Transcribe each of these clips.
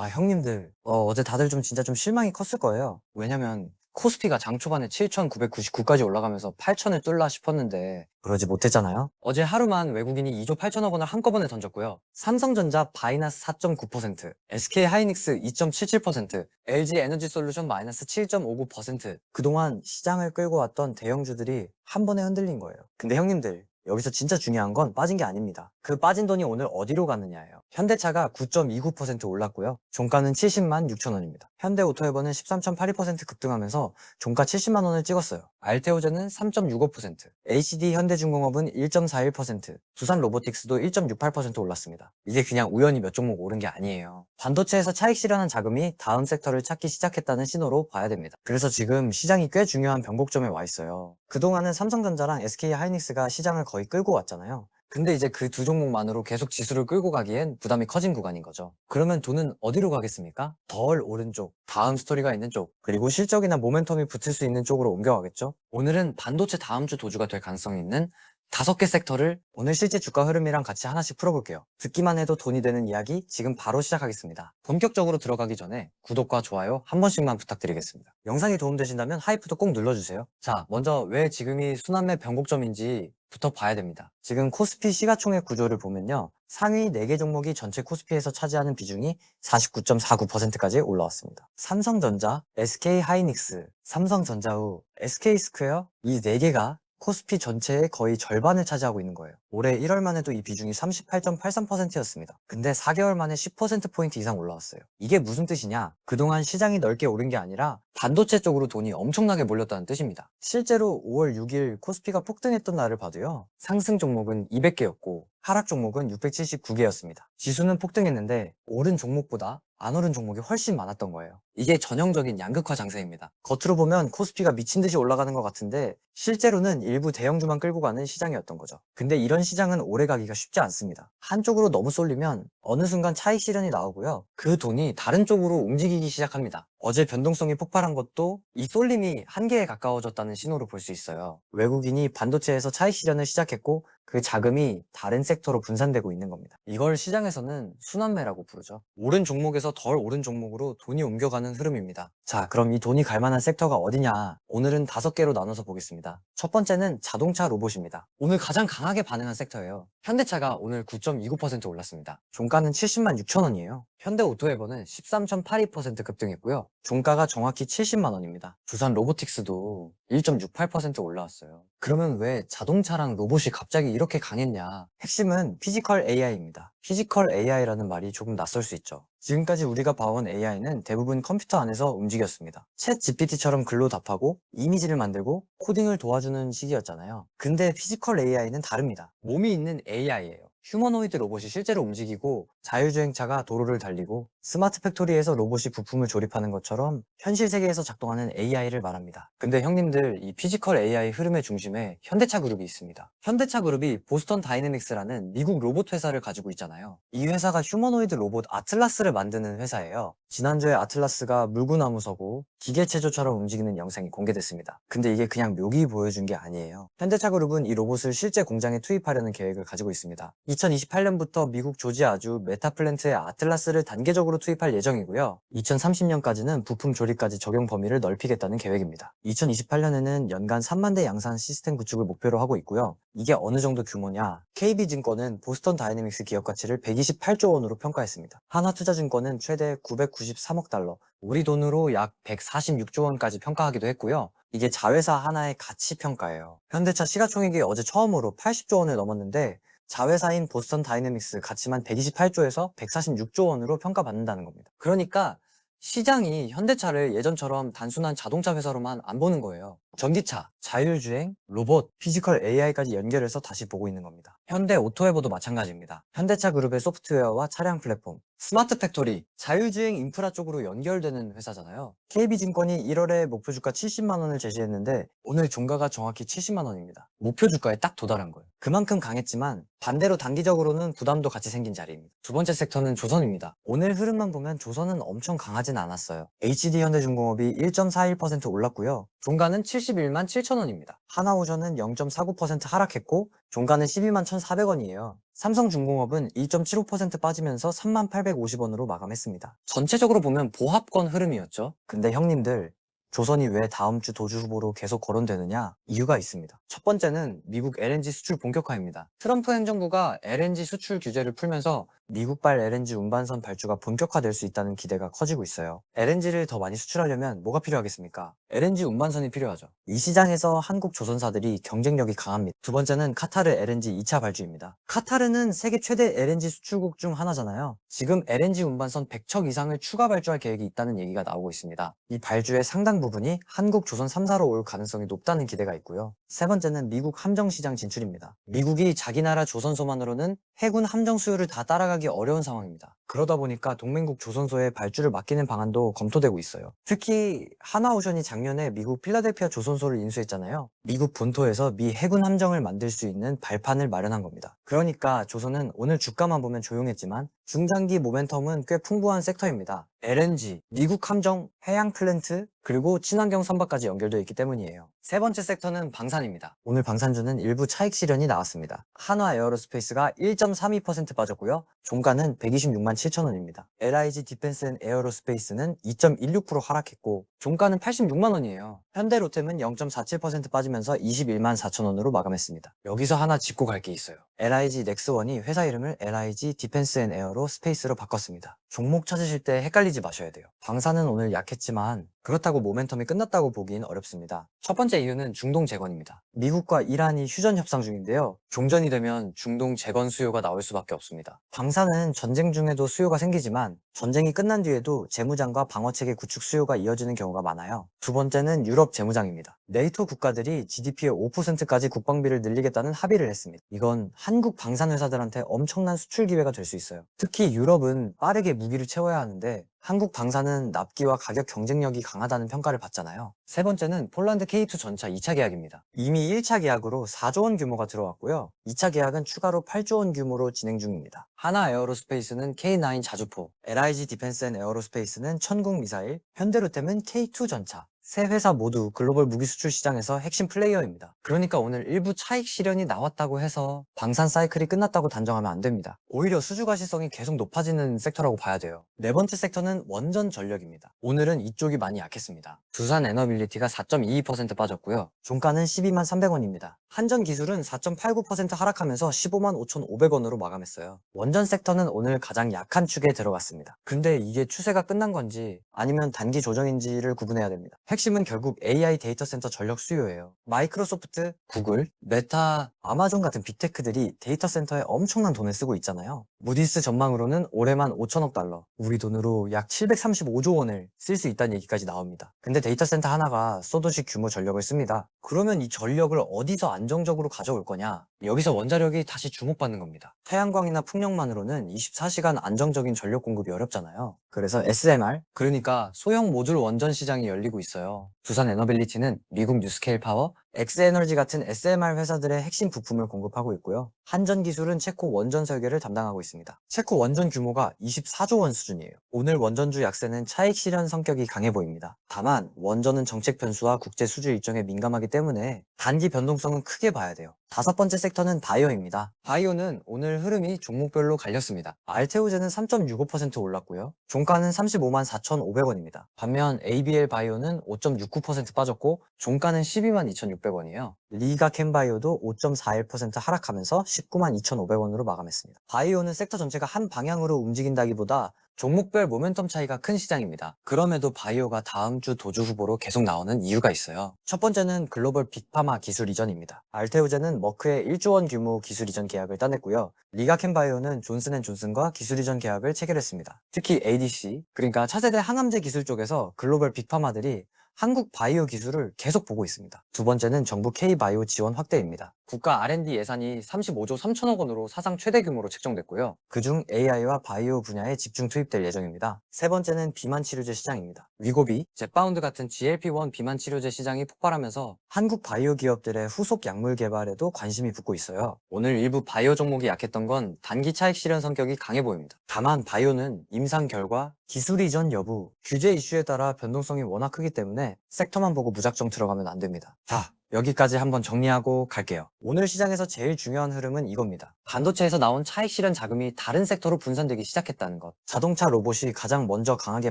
형님들, 어제 다들 진짜 좀 실망이 컸을 거예요. 왜냐면 코스피가 장 초반에 7,999까지 올라가면서 8,000을 뚫라 싶었는데 그러지 못했잖아요. 어제 하루만 외국인이 2조 8천억 원을 한꺼번에 던졌고요. 삼성전자 마이너스 4.9%, SK 하이닉스 2.77%, LG 에너지 솔루션 마이너스 7.59%. 그동안 시장을 끌고 왔던 대형주들이 한 번에 흔들린 거예요. 근데 형님들, 여기서 진짜 중요한 건 빠진 게 아닙니다. 그 빠진 돈이 오늘 어디로 갔느냐예요. 현대차가 9.29% 올랐고요. 종가는 70만 6천 원입니다. 현대오토에버는 13.82% 급등하면서 종가 70만 원을 찍었어요. 알테오젠은 3.65%, HD 현대중공업은 1.41%, 두산 로보틱스도 1.68% 올랐습니다. 이게 그냥 우연히 몇 종목 오른 게 아니에요. 반도체에서 차익 실현한 자금이 다음 섹터를 찾기 시작했다는 신호로 봐야 됩니다. 그래서 지금 시장이 꽤 중요한 변곡점에 와 있어요. 그동안은 삼성전자랑 SK 하이닉스가 시장을 거의 끌고 왔잖아요. 근데 이제 그 두 종목만으로 계속 지수를 끌고 가기엔 부담이 커진 구간인 거죠. 그러면 돈은 어디로 가겠습니까? 덜 오른쪽, 다음 스토리가 있는 쪽, 그리고 실적이나 모멘텀이 붙을 수 있는 쪽으로 옮겨가겠죠? 오늘은 반도체 다음 주 도주가 될 가능성이 있는 5개 섹터를 오늘 실제 주가 흐름이랑 같이 하나씩 풀어볼게요. 듣기만 해도 돈이 되는 이야기 지금 바로 시작하겠습니다. 본격적으로 들어가기 전에 구독과 좋아요 한 번씩만 부탁드리겠습니다. 영상이 도움되신다면 하이프도 꼭 눌러주세요. 자, 먼저 왜 지금이 순환매 변곡점인지 부터 봐야 됩니다. 지금 코스피 시가총액 구조를 보면요. 상위 4개 종목이 전체 코스피에서 차지하는 비중이 49.49%까지 올라왔습니다. 삼성전자, SK하이닉스, 삼성전자후, SK스퀘어 이 4개가 코스피 전체의 거의 절반을 차지하고 있는 거예요. 올해 1월만 해도 이 비중이 38.83%였습니다. 근데 4개월 만에 10%포인트 이상 올라왔어요. 이게 무슨 뜻이냐? 그동안 시장이 넓게 오른 게 아니라 반도체 쪽으로 돈이 엄청나게 몰렸다는 뜻입니다. 실제로 5월 6일 코스피가 폭등했던 날을 봐도요. 상승 종목은 200개였고 하락 종목은 679개였습니다. 지수는 폭등했는데 오른 종목보다 안 오른 종목이 훨씬 많았던 거예요. 이게 전형적인 양극화 장세입니다. 겉으로 보면 코스피가 미친 듯이 올라가는 것 같은데 실제로는 일부 대형주만 끌고 가는 시장이었던 거죠. 근데 이런 시장은 오래 가기가 쉽지 않습니다. 한쪽으로 너무 쏠리면 어느 순간 차익 실현이 나오고요. 그 돈이 다른 쪽으로 움직이기 시작합니다. 어제 변동성이 폭발한 것도 이 쏠림이 한계에 가까워졌다는 신호로 볼 수 있어요. 외국인이 반도체에서 차익 실현을 시작했고 그 자금이 다른 섹터로 분산되고 있는 겁니다. 이걸 시장에서는 순환매라고 부르죠. 오른 종목에서 덜 오른 종목으로 돈이 옮겨가는 흐름입니다. 자, 그럼 이 돈이 갈 만한 섹터가 어디냐? 오늘은 5개로 나눠서 보겠습니다. 첫 번째는 자동차 로봇입니다. 오늘 가장 강하게 반응한 섹터예요. 현대차가 오늘 9.29% 올랐습니다. 종가는 70만 6천 원이에요. 현대오토에버는 13.82% 급등했고요. 종가가 정확히 70만 원입니다. 두산 로보틱스도 1.68% 올라왔어요. 그러면 왜 자동차랑 로봇이 갑자기 이렇게 강했냐? 핵심은 피지컬 AI입니다. 피지컬 AI라는 말이 조금 낯설 수 있죠. 지금까지 우리가 봐온 AI는 대부분 컴퓨터 안에서 움직였습니다. 챗 GPT처럼 글로 답하고 이미지를 만들고 코딩을 도와주는 식이었잖아요. 근데 피지컬 AI는 다릅니다. 몸이 있는 AI예요. 휴머노이드 로봇이 실제로 움직이고 자율주행차가 도로를 달리고 스마트 팩토리에서 로봇이 부품을 조립하는 것처럼 현실 세계에서 작동하는 AI를 말합니다. 근데 형님들 이 피지컬 AI 흐름의 중심에 현대차 그룹이 있습니다. 현대차 그룹이 보스턴 다이내믹스라는 미국 로봇 회사를 가지고 있잖아요. 이 회사가 휴머노이드 로봇 아틀라스를 만드는 회사예요. 지난주에 아틀라스가 물구나무 서고 기계체조처럼 움직이는 영상이 공개됐습니다. 근데 이게 그냥 묘기 보여준 게 아니에요. 현대차 그룹은 이 로봇을 실제 공장에 투입하려는 계획을 가지고 있습니다. 2028년부터 미국 조지아주 메타플랜트에 아틀라스를 단계적으로 투입할 예정이고요. 2030년까지는 부품 조립까지 적용 범위를 넓히겠다는 계획입니다. 2028년에는 연간 3만 대 양산 시스템 구축을 목표로 하고 있고요. 이게 어느 정도 규모냐? KB증권은 보스턴 다이내믹스 기업 가치를 128조 원으로 평가했습니다. 한화투자증권은 최대 993억 달러, 우리 돈으로 약 146조 원까지 평가하기도 했고요. 이게 자회사 하나의 가치 평가예요. 현대차 시가총액이 어제 처음으로 80조 원을 넘었는데 자회사인 보스턴 다이내믹스 가치만 128조에서 146조 원으로 평가받는다는 겁니다. 그러니까 시장이 현대차를 예전처럼 단순한 자동차 회사로만 안 보는 거예요. 전기차, 자율주행, 로봇, 피지컬 AI까지 연결해서 다시 보고 있는 겁니다. 현대 오토에버도 마찬가지입니다. 현대차 그룹의 소프트웨어와 차량 플랫폼, 스마트 팩토리, 자율주행 인프라 쪽으로 연결되는 회사잖아요. KB증권이 1월에 목표 주가 70만 원을 제시했는데 오늘 종가가 정확히 70만 원입니다. 목표 주가에 딱 도달한 거예요. 그만큼 강했지만 반대로 단기적으로는 부담도 같이 생긴 자리입니다. 두 번째 섹터는 조선입니다. 오늘 흐름만 보면 조선은 엄청 강하진 않았어요. HD 현대중공업이 1.41% 올랐고요. 종가는 71만 7천 원입니다. 하나오션은 0.49% 하락했고 종가는 12만 1,400원이에요. 삼성중공업은 2.75% 빠지면서 3만 850원으로 마감했습니다. 전체적으로 보면 보합권 흐름이었죠. 근데 형님들, 조선이 왜 다음 주 도주 후보로 계속 거론되느냐? 이유가 있습니다. 첫 번째는 미국 LNG 수출 본격화입니다. 트럼프 행정부가 LNG 수출 규제를 풀면서 미국발 LNG 운반선 발주가 본격화될 수 있다는 기대가 커지고 있어요. LNG를 더 많이 수출하려면 뭐가 필요하겠습니까? LNG 운반선이 필요하죠. 이 시장에서 한국 조선사들이 경쟁력이 강합니다. 두 번째는 카타르 LNG 2차 발주입니다. 카타르는 세계 최대 LNG 수출국 중 하나잖아요. 지금 LNG 운반선 100척 이상을 추가 발주할 계획이 있다는 얘기가 나오고 있습니다. 이 발주의 상당 부분이 한국 조선 3사로 올 가능성이 높다는 기대가 있고요. 세 번째는 미국 함정 시장 진출입니다. 미국이 자기 나라 조선소만으로는 해군 함정 수요를 다 따라가기 어려운 상황입니다. 그러다 보니까 동맹국 조선소에 발주를 맡기는 방안도 검토되고 있어요. 특히 하나오션이 작년에 미국 필라델피아 조선소를 인수했잖아요. 미국 본토에서 미 해군 함정을 만들 수 있는 발판을 마련한 겁니다. 그러니까 조선은 오늘 주가만 보면 조용했지만 중장기 모멘텀은 꽤 풍부한 섹터입니다. LNG, 미국 함정, 해양 플랜트, 그리고 친환경 선박까지 연결되어 있기 때문이에요. 세 번째 섹터는 방산입니다. 오늘 방산주는 일부 차익 실현이 나왔습니다. 한화 에어로스페이스가 1.32% 빠졌고요. 종가는 126만 7천 원입니다. LIG 디펜스 앤 에어로스페이스는 2.16% 하락했고 종가는 86만 원이에요. 현대로템은 0.47% 빠지면서 21만 4천 원으로 마감했습니다. 여기서 하나 짚고 갈 게 있어요. LIG 넥스원이 회사 이름을 LIG 디펜스 앤 에어로스페이스로 바꿨습니다. 종목 찾으실 때 헷갈리지 마셔야 돼요. 방산은 오늘 약했지만 그렇다고 모멘텀이 끝났다고 보긴 어렵습니다. 첫 번째 이유는 중동 재건입니다. 미국과 이란이 휴전 협상 중인데요. 종전이 되면 중동 재건 수요가 나올 수밖에 없습니다. 방산은 전쟁 중에도 수요가 생기지만 전쟁이 끝난 뒤에도 재무장과 방어체계 구축 수요가 이어지는 경우가 많아요. 두 번째는 유럽 재무장입니다. 네이토 국가들이 GDP의 5%까지 국방비를 늘리겠다는 합의를 했습니다. 이건 한국 방산 회사들한테 엄청난 수출 기회가 될 수 있어요. 특히 유럽은 빠르게 무기를 채워야 하는데 한국 방산은 납기와 가격 경쟁력이 강하다는 평가를 받잖아요. 세 번째는 폴란드 K2 전차 2차 계약입니다. 이미 1차 계약으로 4조 원 규모가 들어왔고요. 2차 계약은 추가로 8조 원 규모로 진행 중입니다. 하나 에어로스페이스는 K9 자주포, LIG 디펜스 앤 에어로스페이스는 천궁 미사일, 현대로템은 K2 전차. 세 회사 모두 글로벌 무기 수출 시장에서 핵심 플레이어입니다. 그러니까 오늘 일부 차익 실현이 나왔다고 해서 방산 사이클이 끝났다고 단정하면 안 됩니다. 오히려 수주 가시성이 계속 높아지는 섹터라고 봐야 돼요. 네 번째 섹터는 원전 전력입니다. 오늘은 이쪽이 많이 약했습니다. 두산 에너빌리티가 4.22% 빠졌고요. 종가는 12만 300원입니다. 한전 기술은 4.89% 하락하면서 15만 5,500원으로 마감했어요. 원전 섹터는 오늘 가장 약한 축에 들어갔습니다. 근데 이게 추세가 끝난 건지 아니면 단기 조정인지를 구분해야 됩니다. 핵심은 결국 AI 데이터 센터 전력 수요예요. 마이크로소프트, 구글, 메타, 아마존 같은 빅테크들이 데이터 센터에 엄청난 돈을 쓰고 있잖아요. 무디스 전망으로는 올해만 5천억 달러, 우리 돈으로 약 735조 원을 쓸 수 있다는 얘기까지 나옵니다. 근데 데이터 센터 하나가 소도시 규모 전력을 씁니다. 그러면 이 전력을 어디서 안정적으로 가져올 거냐? 여기서 원자력이 다시 주목받는 겁니다. 태양광이나 풍력만으로는 24시간 안정적인 전력 공급이 어렵잖아요. 그래서 SMR, 그러니까 소형 모듈 원전 시장이 열리고 있어요. 두산 에너빌리티는 미국 뉴스케일 파워, 엑스에너지 같은 SMR 회사들의 핵심 부품을 공급하고 있고요. 한전 기술은 체코 원전 설계를 담당하고 있습니다. 체코 원전 규모가 24조 원 수준이에요. 오늘 원전주 약세는 차익 실현 성격이 강해 보입니다. 다만 원전은 정책 변수와 국제 수주 일정에 민감하기 때문에 단기 변동성은 크게 봐야 돼요. 다섯 번째 섹터는 바이오입니다. 바이오는 오늘 흐름이 종목별로 갈렸습니다. 알테오제는 3.65% 올랐고요. 종가는 35만 4,500원입니다. 반면 ABL 바이오는 5.69% 빠졌고 종가는 12만 2,600원이에요. 리가 캔바이오도 5.41% 하락하면서 19만 2,500원으로 마감했습니다. 바이오는 섹터 전체가 한 방향으로 움직인다기보다 종목별 모멘텀 차이가 큰 시장입니다. 그럼에도 바이오가 다음 주 도주 후보로 계속 나오는 이유가 있어요. 첫 번째는 글로벌 빅파마 기술 이전입니다. 알테오제는 머크의 1조 원 규모 기술 이전 계약을 따냈고요. 리가켄바이오는 존슨앤존슨과 기술 이전 계약을 체결했습니다. 특히 ADC, 그러니까 차세대 항암제 기술 쪽에서 글로벌 빅파마들이 한국 바이오 기술을 계속 보고 있습니다. 두 번째는 정부 K바이오 지원 확대입니다. 국가 R&D 예산이 35조 3천억 원으로 사상 최대 규모로 책정됐고요. 그중 AI와 바이오 분야에 집중 투입될 예정입니다. 세 번째는 비만 치료제 시장입니다. 위고비, 젯바운드 같은 GLP-1 비만 치료제 시장이 폭발하면서 한국 바이오 기업들의 후속 약물 개발에도 관심이 붙고 있어요. 오늘 일부 바이오 종목이 약했던 건 단기 차익 실현 성격이 강해 보입니다. 다만 바이오는 임상 결과, 기술 이전 여부, 규제 이슈에 따라 변동성이 워낙 크기 때문에 섹터만 보고 무작정 들어가면 안 됩니다. 자, 여기까지 한번 정리하고 갈게요. 오늘 시장에서 제일 중요한 흐름은 이겁니다. 반도체에서 나온 차익 실현 자금이 다른 섹터로 분산되기 시작했다는 것. 자동차 로봇이 가장 먼저 강하게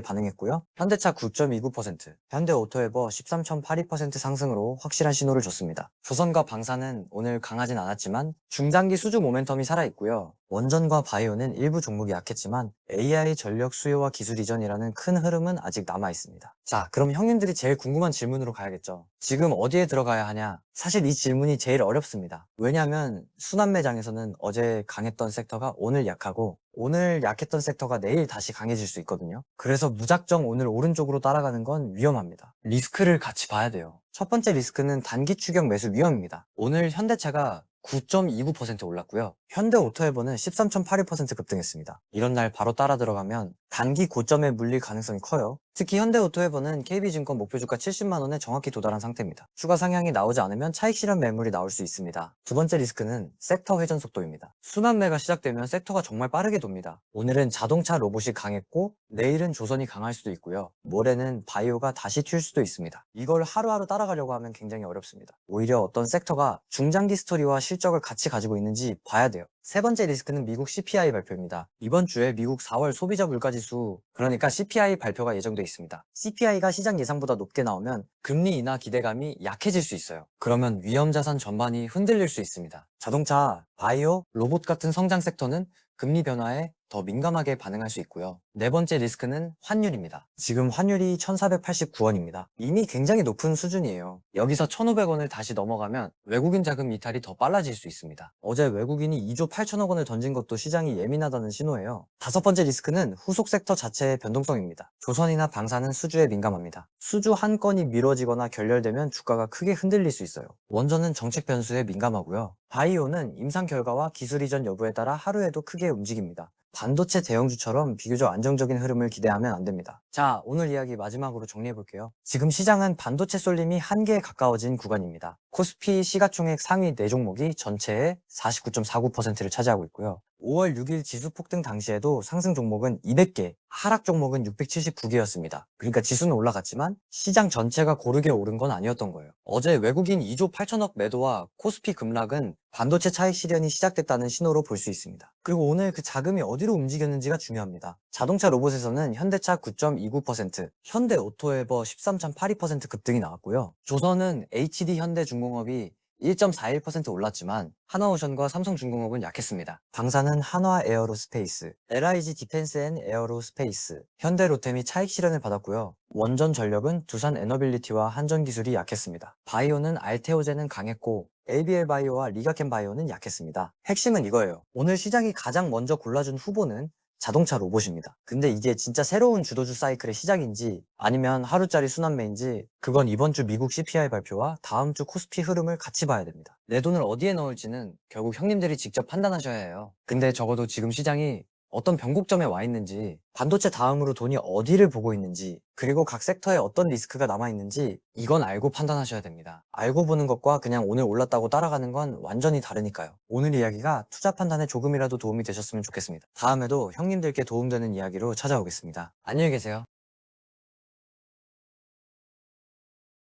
반응했고요. 현대차 9.29%, 현대오토에버 13.82% 상승으로 확실한 신호를 줬습니다. 조선과 방사는 오늘 강하진 않았지만 중장기 수주 모멘텀이 살아있고요. 원전과 바이오는 일부 종목이 약했지만 AI 전력 수요와 기술 이전이라는 큰 흐름은 아직 남아있습니다. 자, 그럼 형님들이 제일 궁금한 질문으로 가야겠죠. 지금 어디에 들어가야 하냐? 사실 이 질문이 제일 어렵습니다. 왜냐하면 순환매장에서는 어제 강했던 섹터가 오늘 약하고 오늘 약했던 섹터가 내일 다시 강해질 수 있거든요. 그래서 무작정 오늘 오른쪽으로 따라가는 건 위험합니다. 리스크를 같이 봐야 돼요. 첫 번째 리스크는 단기 추격 매수 위험입니다. 오늘 현대차가 9.29% 올랐고요. 현대오토에버는 13.82% 급등했습니다. 이런 날 바로 따라 들어가면 단기 고점에 물릴 가능성이 커요. 특히 현대오토에버는 KB증권 목표주가 70만 원에 정확히 도달한 상태입니다. 추가 상향이 나오지 않으면 차익 실현 매물이 나올 수 있습니다. 두 번째 리스크는 섹터 회전 속도입니다. 순환매가 시작되면 섹터가 정말 빠르게 돕니다. 오늘은 자동차 로봇이 강했고 내일은 조선이 강할 수도 있고요. 모레는 바이오가 다시 튈 수도 있습니다. 이걸 하루하루 따라가려고 하면 굉장히 어렵습니다. 오히려 어떤 섹터가 중장기 스토리와 실적을 같이 가지고 있는지 봐야 돼요. 세 번째 리스크는 미국 CPI 발표입니다. 이번 주에 미국 4월 소비자 물가지수, 그러니까 CPI 발표가 예정돼 있습니다. CPI가 시장 예상보다 높게 나오면 금리 인하 기대감이 약해질 수 있어요. 그러면 위험 자산 전반이 흔들릴 수 있습니다. 자동차, 바이오, 로봇 같은 성장 섹터는 금리 변화에 더 민감하게 반응할 수 있고요. 네 번째 리스크는 환율입니다. 지금 환율이 1,489원입니다. 이미 굉장히 높은 수준이에요. 여기서 1,500원을 다시 넘어가면 외국인 자금 이탈이 더 빨라질 수 있습니다. 어제 외국인이 2조 8천억 원을 던진 것도 시장이 예민하다는 신호예요. 다섯 번째 리스크는 후속 섹터 자체의 변동성입니다. 조선이나 방사는 수주에 민감합니다. 수주 한 건이 미뤄지거나 결렬되면 주가가 크게 흔들릴 수 있어요. 원전은 정책 변수에 민감하고요. 바이오는 임상 결과와 기술 이전 여부에 따라 하루에도 크게 움직입니다. 반도체 대형주처럼 비교적 안정적인 흐름을 기대하면 안 됩니다. 자, 오늘 이야기 마지막으로 정리해볼게요. 지금 시장은 반도체 쏠림이 한계에 가까워진 구간입니다. 코스피 시가총액 상위 4종목이 전체의 49.49%를 차지하고 있고요. 5월 6일 지수 폭등 당시에도 상승 종목은 200개, 하락 종목은 679개였습니다. 그러니까 지수는 올라갔지만 시장 전체가 고르게 오른 건 아니었던 거예요. 어제 외국인 2조 8천억 매도와 코스피 급락은 반도체 차익 실현이 시작됐다는 신호로 볼 수 있습니다. 그리고 오늘 그 자금이 어디로 움직였는지가 중요합니다. 자동차 로봇에서는 현대차 9.29%, 현대오토에버 13.82% 급등이 나왔고요. 조선은 HD현대중공업이 1.41% 올랐지만 하나오션과 삼성중공업은 약했습니다. 방사는 한화에어로스페이스, LIG 디펜스앤에어로스페이스, 현대로템이 차익 실현을 받았고요. 원전 전력은 두산에너빌리티와 한전기술이 약했습니다. 바이오는 알테오젠은 강했고 ABL바이오와 리가켄바이오는 약했습니다. 핵심은 이거예요. 오늘 시장이 가장 먼저 골라준 후보는 자동차 로봇입니다. 근데 이게 진짜 새로운 주도주 사이클의 시작인지 아니면 하루짜리 순환매인지 그건 이번 주 미국 CPI 발표와 다음 주 코스피 흐름을 같이 봐야 됩니다. 내 돈을 어디에 넣을지는 결국 형님들이 직접 판단하셔야 해요. 근데 적어도 지금 시장이 어떤 변곡점에 와 있는지, 반도체 다음으로 돈이 어디를 보고 있는지, 그리고 각 섹터에 어떤 리스크가 남아있는지 이건 알고 판단하셔야 됩니다. 알고 보는 것과 그냥 오늘 올랐다고 따라가는 건 완전히 다르니까요. 오늘 이야기가 투자 판단에 조금이라도 도움이 되셨으면 좋겠습니다. 다음에도 형님들께 도움되는 이야기로 찾아오겠습니다. 안녕히 계세요.